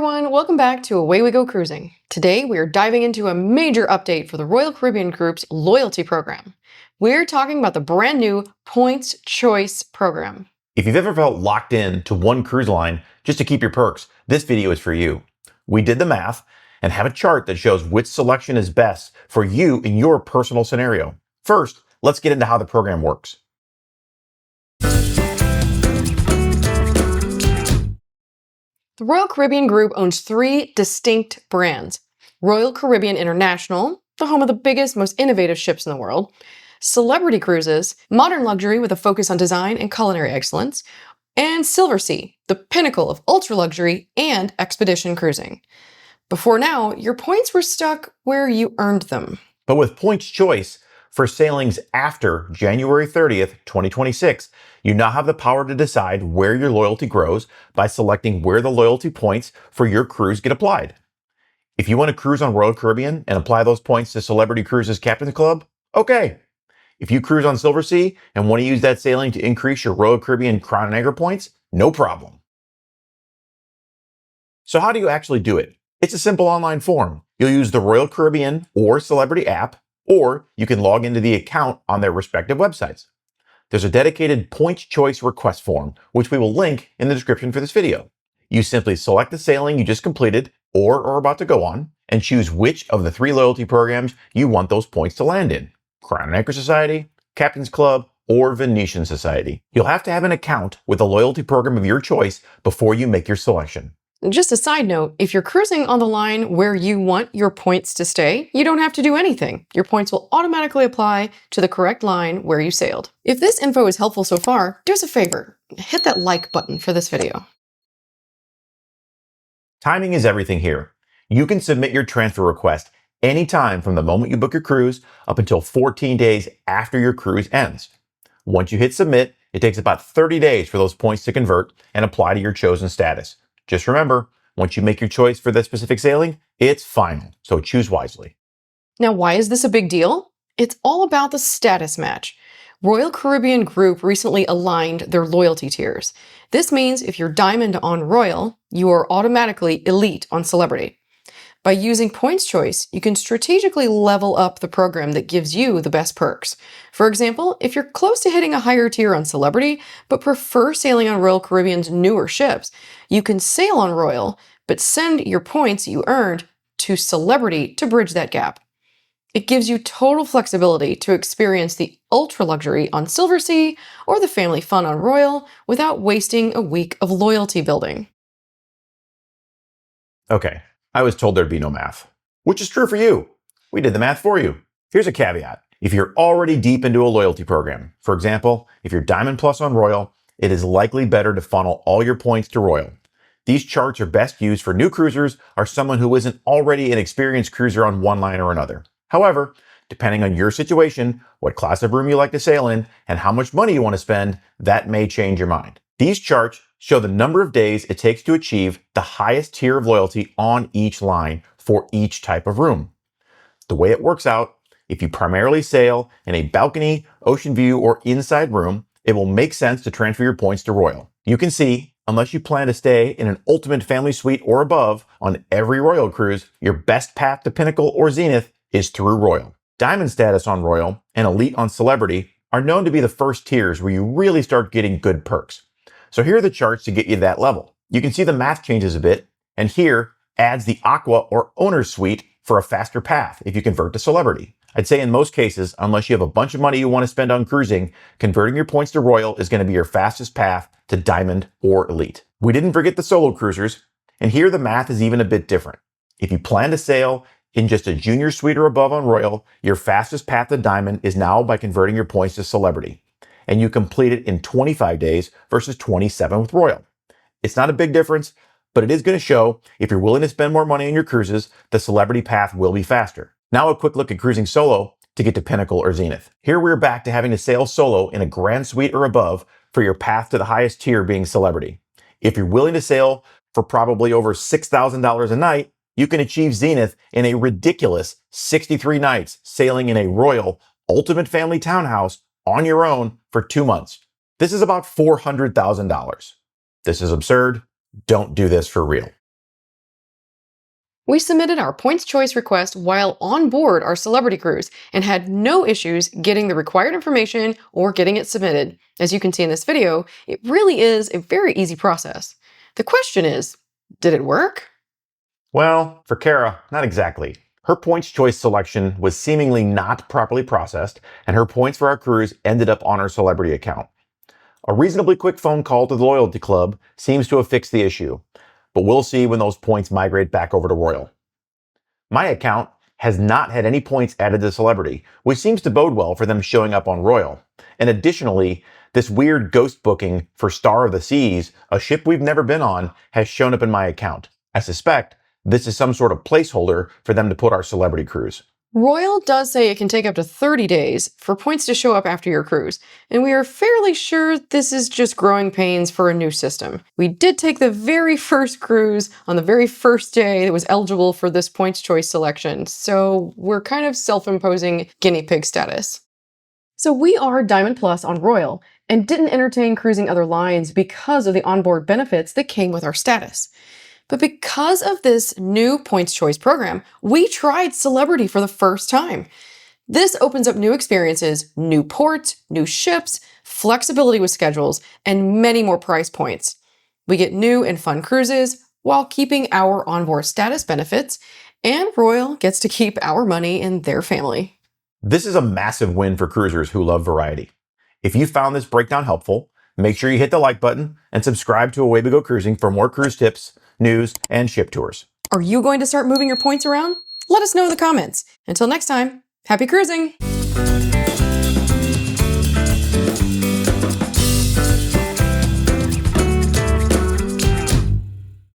everyone, welcome back to Away We Go Cruising. Today we are diving into a major update for the Royal Caribbean Group's loyalty program. We're talking about the brand new Points Choice program. If you've ever felt locked in to one cruise line just to keep your perks, this video is for you. We did the math and have a chart that shows which selection is best for you in your personal scenario. First, let's get into how the program works. The Royal Caribbean Group owns three distinct brands: Royal Caribbean International, the home of the biggest, most innovative ships in the world; Celebrity Cruises, modern luxury with a focus on design and culinary excellence; and Silversea, the pinnacle of ultra-luxury and expedition cruising. Before now, your points were stuck where you earned them. But with Points Choice, for sailings after January 30th, 2026, you now have the power to decide where your loyalty grows by selecting where the loyalty points for your cruise get applied. If you want to cruise on Royal Caribbean and apply those points to Celebrity Cruises Captain's Club, okay. If you cruise on Silversea and want to use that sailing to increase your Royal Caribbean Crown and Anchor points, no problem. So how do you actually do it? It's a simple online form. You'll use the Royal Caribbean or Celebrity app, or you can log into the account on their respective websites. There's a dedicated Points Choice request form, which we will link in the description for this video. You simply select the sailing you just completed or are about to go on, and choose which of the three loyalty programs you want those points to land in: Crown and Anchor Society, Captain's Club, or Venetian Society. You'll have to have an account with a loyalty program of your choice before you make your selection. Just a side note, if you're cruising on the line where you want your points to stay, you don't have to do anything. Your points will automatically apply to the correct line where you sailed. If this info is helpful so far, do us a favor, hit that like button for this video. Timing is everything here. You can submit your transfer request anytime from the moment you book your cruise up until 14 days after your cruise ends. Once you hit submit, it takes about 30 days for those points to convert and apply to your chosen status. Just remember, once you make your choice for that specific sailing, it's final, so choose wisely. Now, why is this a big deal? It's all about the status match. Royal Caribbean Group recently aligned their loyalty tiers. This means if you're Diamond on Royal, you are automatically Elite on Celebrity. By using Points Choice, you can strategically level up the program that gives you the best perks. For example, if you're close to hitting a higher tier on Celebrity, but prefer sailing on Royal Caribbean's newer ships, you can sail on Royal, but send your points you earned to Celebrity to bridge that gap. It gives you total flexibility to experience the ultra luxury on Silversea or the family fun on Royal without wasting a week of loyalty building. Okay, I was told there'd be no math, which is true for you. We did the math for you. Here's a caveat. If you're already deep into a loyalty program, for example, if you're Diamond Plus on Royal, it is likely better to funnel all your points to Royal. These charts are best used for new cruisers or someone who isn't already an experienced cruiser on one line or another. However, depending on your situation, what class of room you like to sail in, and how much money you want to spend, that may change your mind. These charts show the number of days it takes to achieve the highest tier of loyalty on each line for each type of room. The way it works out, if you primarily sail in a balcony, ocean view, or inside room, it will make sense to transfer your points to Royal. You can see, unless you plan to stay in an ultimate family suite or above on every Royal cruise, your best path to Pinnacle or Zenith is through Royal. Diamond status on Royal and Elite on Celebrity are known to be the first tiers where you really start getting good perks. So here are the charts to get you that level. You can see the math changes a bit, and here adds the Aqua or Owner's Suite for a faster path if you convert to Celebrity. I'd say in most cases, unless you have a bunch of money you want to spend on cruising, converting your points to Royal is going to be your fastest path to Diamond or Elite. We didn't forget the solo cruisers, and here the math is even a bit different. If you plan to sail in just a junior suite or above on Royal, your fastest path to Diamond is now by converting your points to Celebrity, and you complete it in 25 days versus 27 with Royal. It's not a big difference, but it is going to show if you're willing to spend more money on your cruises, the Celebrity path will be faster. Now a quick look at cruising solo to get to Pinnacle or Zenith. Here we're back to having to sail solo in a grand suite or above for your path to the highest tier being Celebrity. If you're willing to sail for probably over $6,000 a night, you can achieve Zenith in a ridiculous 63 nights sailing in a Royal Ultimate Family Townhouse on your own for 2 months. This is about $400,000. This is absurd. Don't do this for real. We submitted our points choice request while on board our celebrity cruise and had no issues getting the required information or getting it submitted. As you can see in this video, it really is a very easy process. The question is, did it work? Well, for Kara, not exactly. Her points choice selection was seemingly not properly processed, and her points for our cruise ended up on her celebrity account. A reasonably quick phone call to the loyalty club seems to have fixed the issue, but we'll see when those points migrate back over to Royal. My account has not had any points added to Celebrity, which seems to bode well for them showing up on Royal. And additionally, this weird ghost booking for Star of the Seas, a ship we've never been on, has shown up in my account. I suspect this is some sort of placeholder for them to put our Celebrity cruise. Royal does say it can take up to 30 days for points to show up after your cruise, and we are fairly sure this is just growing pains for a new system. We did take the very first cruise on the very first day that was eligible for this points choice selection, so we're kind of self-imposing guinea pig status. So we are Diamond Plus on Royal and didn't entertain cruising other lines because of the onboard benefits that came with our status. But because of this new points choice program, we tried Celebrity for the first time. This opens up new experiences, new ports, new ships, flexibility with schedules, and many more price points. We get new and fun cruises while keeping our onboard status benefits, and Royal gets to keep our money in their family. This is a massive win for cruisers who love variety. If you found this breakdown helpful, make sure you hit the like button and subscribe to Away We Go Cruising for more cruise tips, news, and ship tours. Are you going to start moving your points around? Let us know in the comments. Until next time, happy cruising!